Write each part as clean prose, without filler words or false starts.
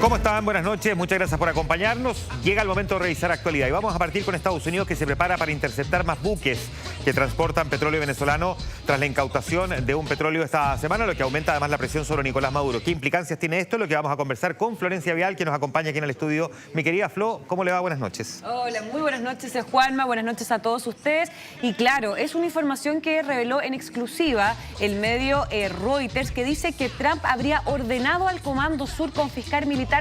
¿Cómo están? Buenas noches, muchas gracias por acompañarnos. Llega el momento de revisar actualidad y vamos a partir con Estados Unidos, que se prepara para interceptar más buques que transportan petróleo venezolano tras la incautación de un petróleo esta semana, lo que aumenta además la presión sobre Nicolás Maduro. ¿Qué implicancias tiene esto? Lo que vamos a conversar con Florencia Vial, que nos acompaña aquí en el estudio. Mi querida Flo, ¿cómo le va? Buenas noches. Hola, muy buenas noches, Juanma. Buenas noches a todos ustedes. Y claro, es una información que reveló en exclusiva el medio Reuters, que dice que Trump habría ordenado al Comando Sur confiscar militarmente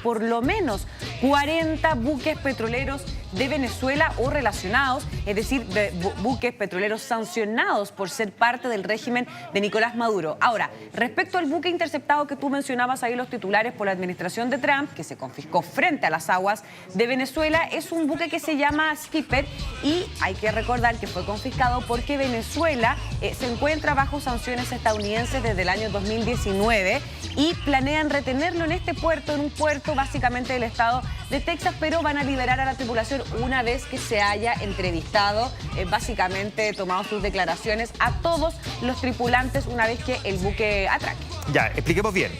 por lo menos 40 buques petroleros de Venezuela o relacionados, es decir, de buques petroleros sancionados por ser parte del régimen de Nicolás Maduro. Ahora, respecto al buque interceptado que tú mencionabas ahí, los titulares por la administración de Trump, que se confiscó frente a las aguas de Venezuela, es un buque que se llama Skipper y hay que recordar que fue confiscado porque Venezuela se encuentra bajo sanciones estadounidenses desde el año 2019 y planean retenerlo en este puerto, en un puerto básicamente del estado de Texas, pero van a liberar a la tripulación una vez que se haya entrevistado, básicamente tomado sus declaraciones a todos los tripulantes una vez que el buque atraque. Ya, expliquemos bien.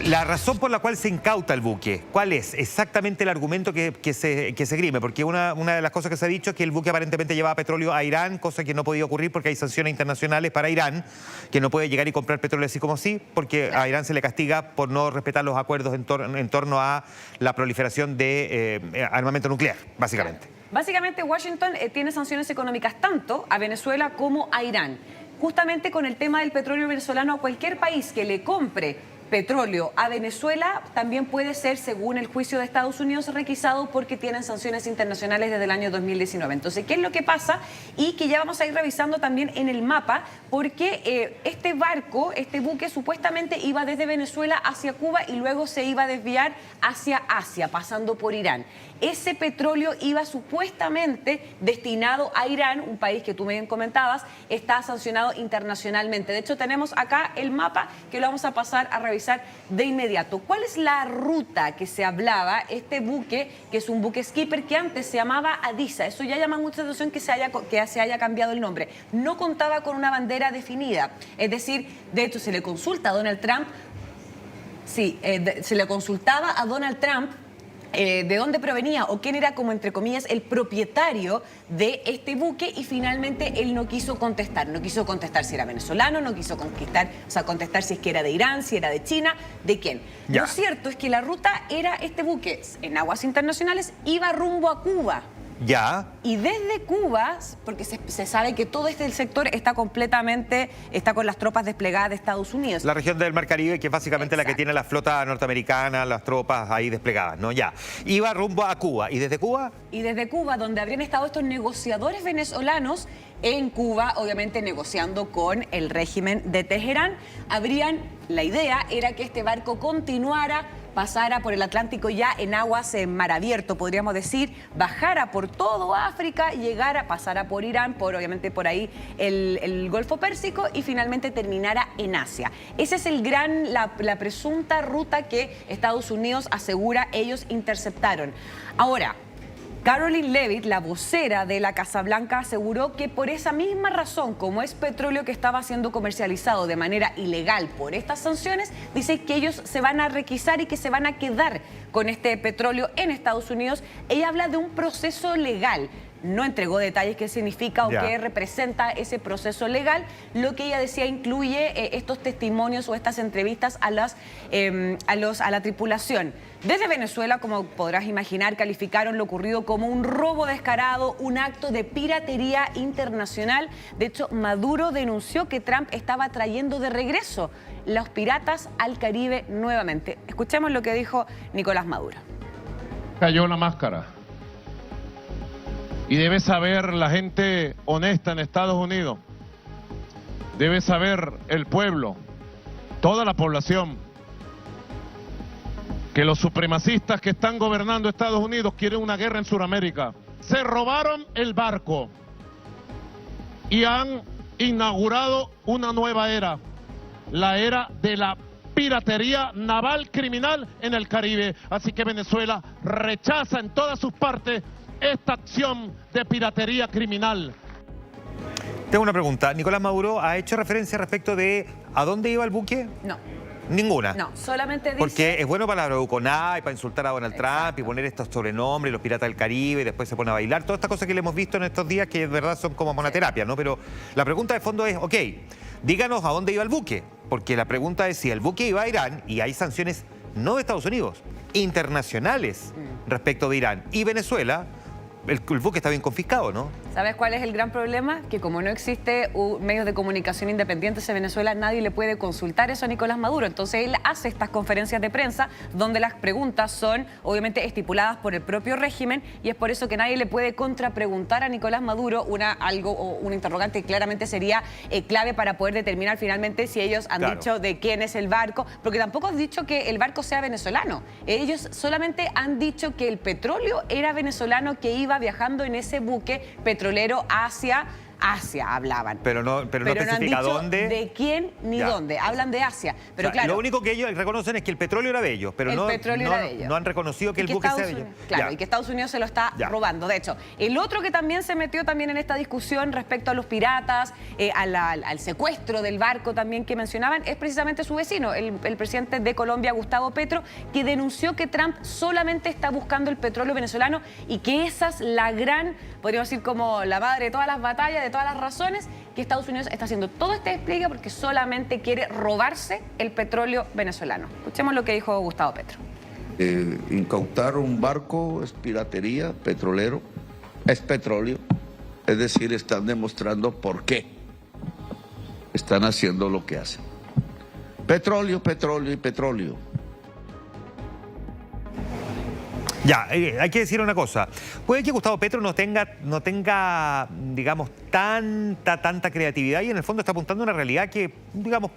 La razón por la cual se incauta el buque, ¿cuál es exactamente el argumento que se esgrime? Porque una de las cosas que se ha dicho es que el buque aparentemente llevaba petróleo a Irán, cosa que no podía ocurrir porque hay sanciones internacionales para Irán, que no puede llegar y comprar petróleo así como así, porque a Irán se le castiga por no respetar los acuerdos en torno a la proliferación de armamento nuclear, básicamente. Básicamente Washington tiene sanciones económicas tanto a Venezuela como a Irán. Justamente con el tema del petróleo venezolano, a cualquier país que le compre petróleo a Venezuela también puede ser, según el juicio de Estados Unidos, requisado porque tienen sanciones internacionales desde el año 2019. Entonces, ¿qué es lo que pasa? Y que ya vamos a ir revisando también en el mapa, porque este barco, este buque, supuestamente iba desde Venezuela hacia Cuba y luego se iba a desviar hacia Asia, pasando por Irán. Ese petróleo iba supuestamente destinado a Irán, un país que tú me comentabas, está sancionado internacionalmente. De hecho, tenemos acá el mapa que lo vamos a pasar a revisar de inmediato. ¿Cuál es la ruta que se hablaba? Este buque, que es un buque Skipper, que antes se llamaba Adisa. Eso ya llama mucha atención que se haya cambiado el nombre. No contaba con una bandera definida. Es decir, de hecho, se le consulta a Donald Trump. Sí, se le consultaba a Donald Trump de dónde provenía o quién era, como entre comillas, el propietario de este buque, y finalmente él no quiso contestar. No quiso contestar si era venezolano, no quiso contestar si es que era de Irán, si era de China, de quién. Ya. Lo cierto es que la ruta era este buque en aguas internacionales, iba rumbo a Cuba. Ya. Y desde Cuba, porque se sabe que todo este sector está con las tropas desplegadas de Estados Unidos. La región del Mar Caribe, que es básicamente la que tiene la flota norteamericana, las tropas ahí desplegadas, ¿no? Ya. Iba rumbo a Cuba. ¿Y desde Cuba? Y desde Cuba, donde habrían estado estos negociadores venezolanos en Cuba, obviamente negociando con el régimen de Teherán, la idea era que este barco continuara, pasara por el Atlántico ya en aguas en mar abierto, podríamos decir, bajara por todo África, pasara por Irán, obviamente por ahí el Golfo Pérsico, y finalmente terminara en Asia. Esa es la presunta ruta que Estados Unidos asegura ellos interceptaron. Ahora, Karoline Leavitt, la vocera de la Casa Blanca, aseguró que por esa misma razón, como es petróleo que estaba siendo comercializado de manera ilegal por estas sanciones, dice que ellos se van a requisar y que se van a quedar con este petróleo en Estados Unidos. Ella habla de un proceso legal. No entregó detalles qué significa o qué representa ese proceso legal. Lo que ella decía incluye estos testimonios o estas entrevistas a la tripulación. Desde Venezuela, como podrás imaginar, calificaron lo ocurrido como un robo descarado, un acto de piratería internacional. De hecho, Maduro denunció que Trump estaba trayendo de regreso los piratas al Caribe nuevamente. Escuchemos lo que dijo Nicolás Maduro. Cayó la máscara. Y debe saber la gente honesta en Estados Unidos, debe saber el pueblo, toda la población, que los supremacistas que están gobernando Estados Unidos quieren una guerra en Sudamérica. Se robaron el barco y han inaugurado una nueva era, la era de la piratería naval criminal en el Caribe. Así que Venezuela rechaza en todas sus partes esta acción de piratería criminal. Tengo una pregunta. ¿Nicolás Maduro ha hecho referencia respecto de a dónde iba el buque? No. Ninguna. No, solamente dice... Porque es bueno para la Bravuconada y para insultar a Donald Trump y poner estos sobrenombres, los piratas del Caribe, y después se pone a bailar. Todas estas cosas que le hemos visto en estos días que de verdad son como monoterapia, ¿no? Pero la pregunta de fondo es, ok, díganos a dónde iba el buque. Porque la pregunta es si el buque iba a Irán y hay sanciones no de Estados Unidos, internacionales respecto de Irán y Venezuela, el buque está bien confiscado, ¿no? ¿Sabes cuál es el gran problema? Que como no existe medios de comunicación independientes en Venezuela, nadie le puede consultar eso a Nicolás Maduro. Entonces él hace estas conferencias de prensa donde las preguntas son obviamente estipuladas por el propio régimen y es por eso que nadie le puede contrapreguntar a Nicolás Maduro un interrogante que claramente sería clave para poder determinar finalmente si ellos han dicho de quién es el barco, porque tampoco han dicho que el barco sea venezolano. Ellos solamente han dicho que el petróleo era venezolano, que iba viajando en ese buque petrolero hacia Asia, hablaban. Pero no especifica han dicho dónde. de quién ni dónde. Hablan de Asia. Pero O sea, claro, lo único que ellos reconocen es que el petróleo era de ellos, pero no han reconocido que el buque sea de ellos. Claro, y que Estados Unidos se lo está robando. De hecho, el otro que también se metió también en esta discusión respecto a los piratas, al secuestro del barco también que mencionaban, es precisamente su vecino, el presidente de Colombia, Gustavo Petro, que denunció que Trump solamente está buscando el petróleo venezolano y que esa es la gran, podríamos decir, como la madre de todas las batallas, de todas las razones, que Estados Unidos está haciendo todo este despliegue porque solamente quiere robarse el petróleo venezolano. Escuchemos lo que dijo Gustavo Petro. Incautar un barco es piratería, petrolero, es petróleo. Es decir, están demostrando por qué están haciendo lo que hacen. Petróleo, petróleo y petróleo. Ya, hay que decir una cosa. Puede que Gustavo Petro no tenga, digamos, tanta creatividad y en el fondo está apuntando a una realidad que, digamos,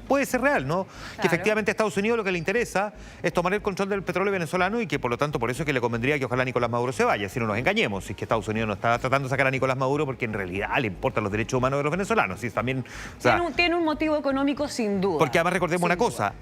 puede ser real, ¿no? Claro. Que efectivamente a Estados Unidos lo que le interesa es tomar el control del petróleo venezolano y que por lo tanto por eso es que le convendría que ojalá Nicolás Maduro se vaya, si no nos engañemos, si es que Estados Unidos no está tratando de sacar a Nicolás Maduro porque en realidad le importan los derechos humanos de los venezolanos. ¿Sí? También, o sea, tiene un motivo económico sin duda. Porque además recordemos una cosa,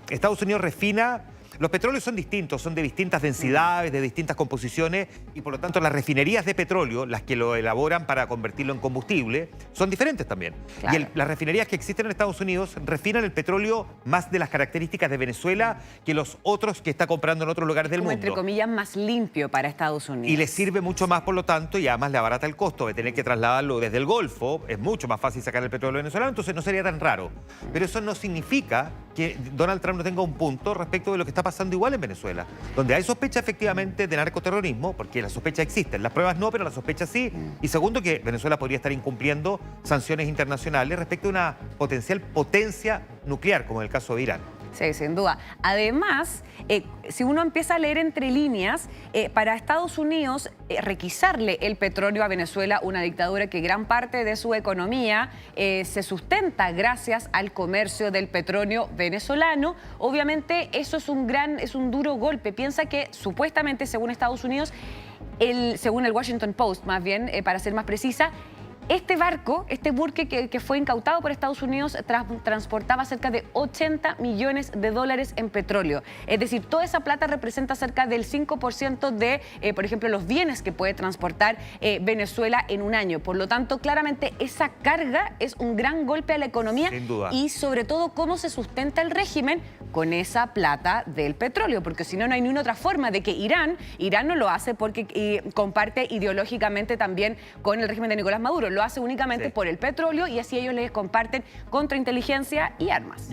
Estados Unidos refina. Los petróleos son distintos, son de distintas densidades, de distintas composiciones y por lo tanto las refinerías de petróleo, las que lo elaboran para convertirlo en combustible, son diferentes también. Claro. Y las refinerías que existen en Estados Unidos refinan el petróleo más de las características de Venezuela que los otros que está comprando en otros lugares del mundo. Entre comillas, más limpio para Estados Unidos. Y les sirve mucho más, por lo tanto, y además le abarata el costo de tener que trasladarlo desde el Golfo. Es mucho más fácil sacar el petróleo venezolano, entonces no sería tan raro. Pero eso no significa que Donald Trump no tenga un punto respecto de lo que está pasando igual en Venezuela, donde hay sospecha efectivamente de narcoterrorismo, porque las sospechas existen, las pruebas no, pero las sospechas sí. Y segundo, que Venezuela podría estar incumpliendo sanciones internacionales respecto a una potencial potencia nuclear, como en el caso de Irán. Sí, sin duda. Además, si uno empieza a leer entre líneas, para Estados Unidos requisarle el petróleo a Venezuela, una dictadura que gran parte de su economía se sustenta gracias al comercio del petróleo venezolano, obviamente eso es un duro golpe. Piensa que supuestamente, según Estados Unidos, según el Washington Post, más bien, para ser más precisa, este barco, este buque que fue incautado por Estados Unidos, transportaba cerca de 80 millones de dólares en petróleo. Es decir, toda esa plata representa cerca del 5% de, por ejemplo, los bienes que puede transportar Venezuela en un año. Por lo tanto, claramente esa carga es un gran golpe a la economía. Sin duda. Y sobre todo cómo se sustenta el régimen con esa plata del petróleo, porque si no, no hay ninguna otra forma de que Irán no lo hace porque comparte ideológicamente también con el régimen de Nicolás Maduro. Lo hace únicamente por el petróleo y así ellos les comparten contrainteligencia y armas.